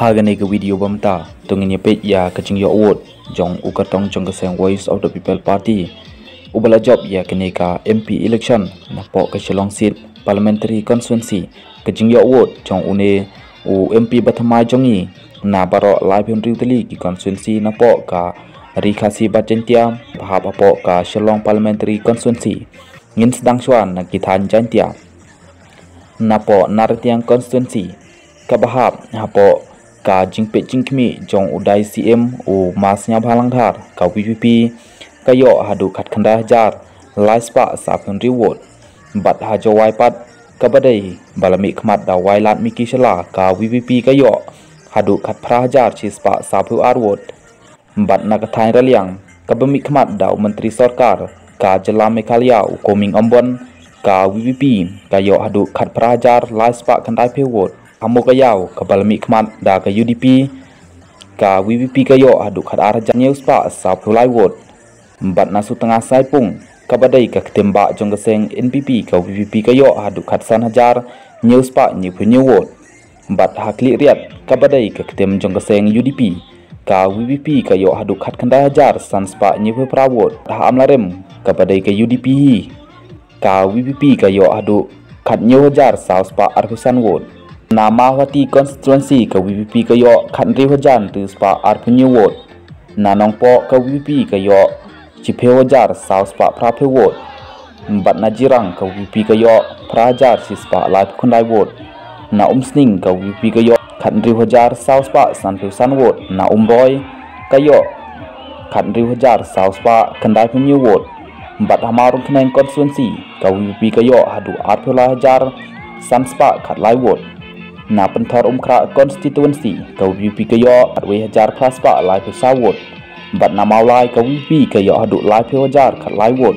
Hagane ke video bamta tungin page ya kacing yo award jong ukatong jong keseng Voice of the People Party ubala job ya keneka MP election na po ke Shillong seat parliamentary constituency kacing yo award jong une u MP batama jongi na baro live henry tali ki constituency na po ka Rikasi Bacentia bahap po ka Shillong parliamentary constituency ngin sedang suan na kitan jantia na po nartiang constituency kabahap hapo ka jingpe jingkmi jong udai CM u masnya bhalanghar ka VPP kayo hadu khat khanda hajar laispa sapun reward bat hajo waipat kabadai balami khmat da wailat miki shala ka VPP kayo hadu khat phra hajar chispa sapu arwot bat nakathai raliang kabami khmat da menteri sarkar ka jala mekhalia u koming ombon ka VPP kayo hadu khat phra hajar laispa khandai pewot Amo kayau ke balami khmat da ke UDP ka VPP kayo hadu khat arja news pa sa phulai wot bat nasu tengah sai pung ka badai ka ketemba jong keseng NPP ka VPP kayo hadu khat san hajar news pa ni punyu wot bat hakli riat ka badai ka ketem jong keseng UDP ka VPP kayo hadu khat khanda hajar san spa ni pu prawot ha amlarem ka badai ka UDP ka VPP kayo hadu khat nyu hajar sa spa arpisan wot Nama wati constituency ke VPP kayo khat ri hajan tu spa arpunyu wot na nongpo ke VPP kayo chipe hajar sa spa prape wot bat na jirang ke VPP kayo prajar si spa live khundai wot na umsning ke VPP kayo khat ri hajar sa spa sanpu san wot na umboy kayo khat ri hajar sa spa khandai punyu wot bat hamarung khneng constituency ke VPP kayo hadu arpula hajar san spa khat lai wot na penthor umkra constituency ka VP kayo atwe hajar plaspa lai pu sawot bat na maulai ka VP kayo hadu lai pu hajar khat lai wot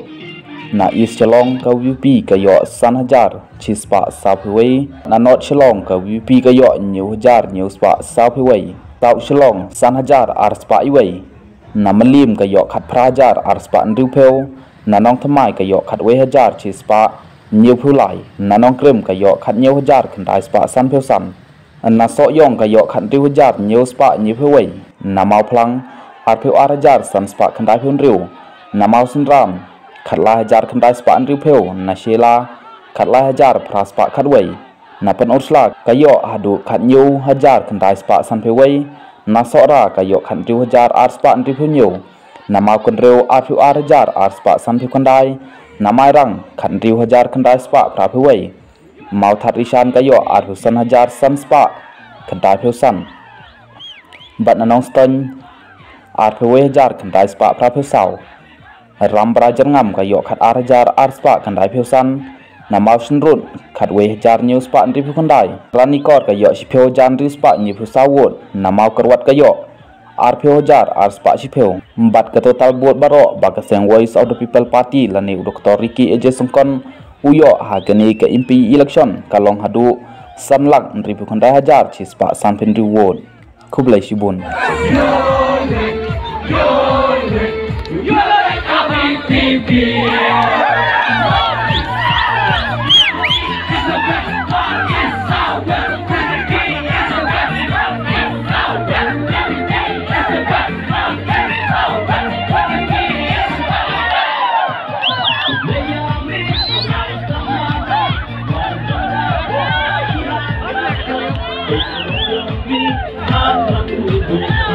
na East Shillong ka VP kayo san hajar chispa sapwe na North Shillong ka VP kayo new hajar new spa sapwe South Shillong san hajar arspa iwe na Malim kayo khat prajar arspa ndupeu na Nong Thamai kayo khat we hajar chispa nhiều phulai na nong krem kayo khat nhiều hajar khandai spa san pheu san na so yong kayo khat riu hajar nhiều spa nhiều pheu wei na mau phlang ar pheu ar hajar san spa khandai pheu riu na mau sin ram khat la hajar khandai spa riu pheu na shela khat la hajar phra spa khat wei na pen osla kayo hadu khat nhiều hajar khandai spa san pheu wei na so ra kayo khat riu hajar ar spa riu pheu nhiều na mau kon riu ar pheu ar hajar ar spa san pheu khandai Namai rang khan riu hajar khandai spa prapu wei mau that risan kayo arhusan hajar san spa khandai pheu san bat nanong ston arpu wei hajar khandai spa prapu sau ram brajar ngam kayo khat ar hajar ar spa khandai pheu san namau sinrun khat wei hajar new spa riu khandai rani kor kayo si pheu jan riu spa ni pheu sawot namau kerwat kayo ar pheu hajar ar spa si pheu bat ka total bot baro ba ka seng Voice of the People Party lani Dr. Ricky Eje Songkon uyo hagani ke MP election kalong hadu sanlak ribu khandai hajar chi spa san pen reward khublai sibun I'm